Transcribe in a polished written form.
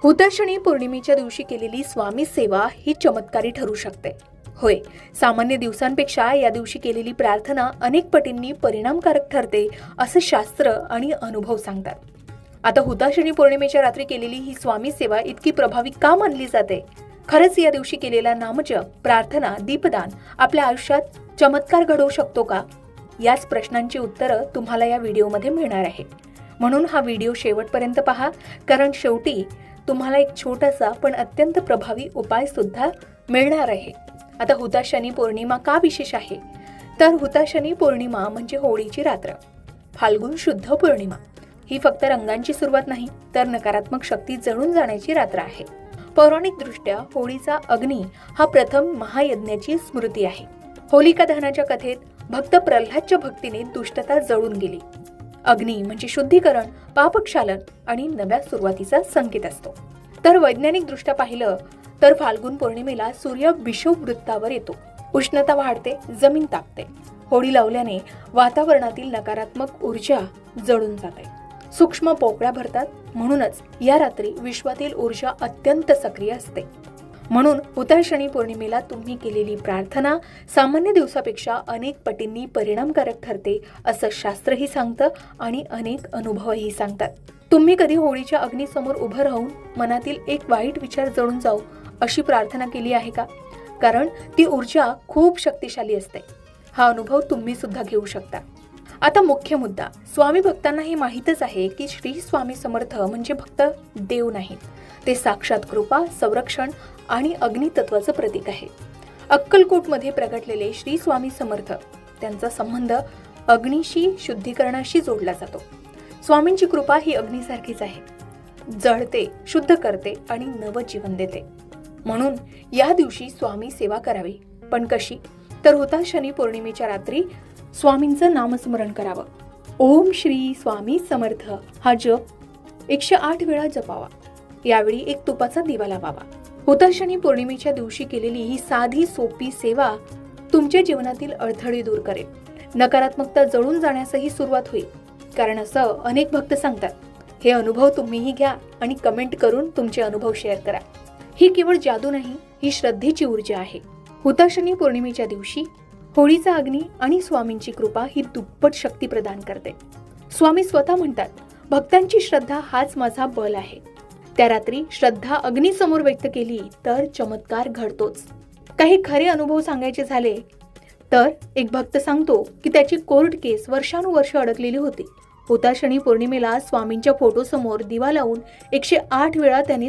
हुताशनी पौर्णिमेच्या दिवशी केलेली स्वामी सेवा ही चमत्कारी ठरू शकते. होय, सामान्य दिवसांपेक्षा या दिवशी केलेली प्रार्थना अनेक पटींनी परिणामकारक ठरते असं शास्त्र आणि अनुभव सांगतात. आता हुताशनी पौर्णिमेच्या रात्री केलेली ही स्वामी सेवा इतकी प्रभावी का मानली जाते? खरंच या दिवशी केलेला नामजप, प्रार्थना, दीपदान आपल्या आयुष्यात चमत्कार घडवू शकतो का? याच प्रश्नांची उत्तरं तुम्हाला या व्हिडिओमध्ये मिळणार आहे. म्हणून हा व्हिडिओ शेवटपर्यंत पहा, कारण शेवटी तुम्हाला एक छोटासा पण अत्यंत प्रभावी उपाय सुद्धा मिळणार आहे. आता हुताशनी पौर्णिमा का विशेष आहे? तर हुताशनी पौर्णिमा म्हणजे होळीची रात्र. फाल्गुन शुद्ध पौर्णिमा ही फक्त रंगांची सुरुवात नाही, तर नकारात्मक शक्ती जळून जाण्याची रात्र आहे. पौराणिक दृष्ट्या होळीचा अग्नी हा प्रथम महायज्ञाची स्मृती आहे. होलिका दहनाच्या कथेत भक्त प्रल्हादच्या भक्तीने दुष्टता जळून गेली. अग्नी म्हणजे शुद्धीकरण, पापक्षालन आणि नव्या सुरुवातीचा संकेत असतो. तर वैज्ञानिक दृष्ट्या पाहिलं तर फाल्गुन पौर्णिमेला सूर्य विषुववृत्तावर येतो. उष्णता वाढते, जमीन तापते. होळी लावल्याने वातावरणातील नकारात्मक ऊर्जा जळून जाते, सूक्ष्म पोकळ्या भरतात. म्हणूनच या रात्री विश्वातील ऊर्जा अत्यंत सक्रिय असते. म्हणून हुताशनी पौर्णिमेला तुम्ही केलेली प्रार्थना सामान्य दिवसापेक्षा अनेक पटींनी परिणामकारक ठरते असं शास्त्रही सांगतं आणि अनेक अनुभवही सांगतात. तुम्ही कधी होळीच्या अग्नीसमोर उभं राहून मनातील एक वाईट विचार जळून जाऊ अशी प्रार्थना केली आहे का? कारण ती ऊर्जा खूप शक्तिशाली असते. हा अनुभव तुम्ही सुद्धा घेऊ शकता. आता मुख्य मुद्दा, स्वामी भक्तांना हे माहीतच आहे की श्री स्वामी समर्थ म्हणजे फक्त देव नाहीत, ते साक्षात कृपा, संरक्षण आणि अग्नितत्वाचं प्रतीक आहे. अक्कलकोटमध्ये प्रगटलेले श्री स्वामी समर्थ, त्यांचा संबंध अग्नीशी, शुद्धीकरणाशी जोडला जातो. स्वामींची कृपा ही अग्नीसारखीच आहे, जळते, शुद्ध करते आणि नवजीवन देते. म्हणून या दिवशी स्वामी सेवा करावी. पण कशी? तर हुताशनी पौर्णिमेच्या रात्री स्वामींचं नामस्मरण करावं. ओम श्री स्वामी समर्थ हा जप 108 वेळा जपावा. यावेळी एक तुपाचा दिवा लावावा. हुताशनी पौर्णिमेच्या दिवशी केलेली ही साधी सोपी सेवा तुमच्या जीवनातील अडथळे दूर करेल. नकारात्मकता जळून जाण्यासही सुरुवात होईल. कारण असं अनेक भक्त सांगतात. हे अनुभव तुम्हीही घ्या आणि कमेंट करून तुमचे अनुभव शेअर करा. ही केवळ जादू नाही, ही श्रद्धेची ऊर्जा आहे. हुताशनी पौर्णिमेच्या दिवशी होळीचा अग्नी आणि स्वामींची कृपा ही दुप्पट शक्ती प्रदान करते. स्वामी स्वतः म्हणतात, भक्तांची श्रद्धा हाच माझा बल आहे. त्या रात्री श्रद्धा अग्नीसमोर व्यक्त केली तर चमत्कार घडतोच. काही खरे अनुभव सांगायचे झाले तर एक भक्त सांगतो की त्याची कोर्ट केस वर्षानुवर्ष अडकलेली होती. हुताशनी पौर्णिमेला स्वामींच्या फोटोसमोर दिवा लावून 108 वेळा त्याने